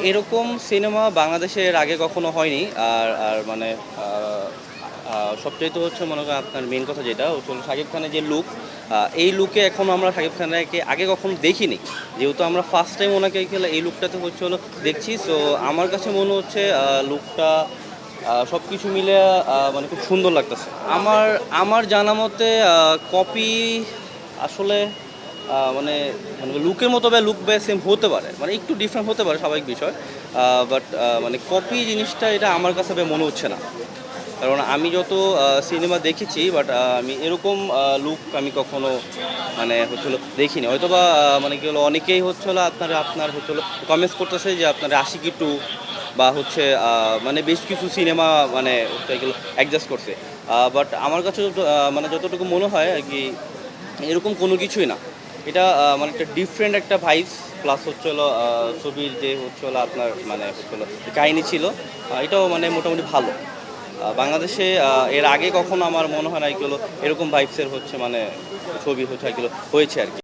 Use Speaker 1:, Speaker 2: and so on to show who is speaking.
Speaker 1: এরকম সিনেমা বাংলাদেশে এর আগে কখনো হয়নি। আর আর মানে সবচাইতে হচ্ছে মনে করেন আপনার মেন কথা যেটা হচ্ছে হলো শাকিব খানের যে লুক, এই লুকে এখনও আমরা শাকিব খানকে আগে কখনো দেখিনি। যেহেতু আমরা ফার্স্ট টাইম ওনাকে এই লুকটাতে হচ্ছে হলো দেখছি। সো আমার কাছে মনে হচ্ছে লুকটা সব কিছু মিলে মানে খুব সুন্দর লাগতেছে। আমার আমার জানা মতে কপি আসলে মানে মানে লুকের মতো বা লুক বা সেম হতে পারে, মানে একটু ডিফারেন্ট হতে পারে, স্বাভাবিক বিষয়। বাট মানে কপি জিনিসটা এটা আমার কাছে মনে হচ্ছে না। কারণ আমি যত সিনেমা দেখেছি, বাট আমি এরকম লুক আমি কখনো মানে হচ্ছিল দেখিনি। হয়তো বা মানে কি হলো, অনেকেই হচ্ছিল আপনার আপনার হচ্ছিল কমেন্টস করতেছে যে আপনার আশিকি টু বা হচ্ছে মানে বেশ কিছু সিনেমা মানে হচ্ছে এগুলো অ্যাডজাস্ট করছে। বাট আমার কাছে মানে যতটুকু মনে হয় আর কি, এরকম কোনো কিছুই না। এটা মানে একটা ডিফারেন্ট একটা ভাইবস, প্লাস হচ্ছে হলো ছবির যে হচ্ছে হলো আপনার মানে হচ্ছে হলো কাহিনী ছিল, এটাও মানে মোটামুটি ভালো। বাংলাদেশে এর আগে কখনো আমার মনে হয় না এগুলো এরকম ভাইবসের হচ্ছে মানে ছবি হচ্ছে এগুলো হয়েছে আর কি।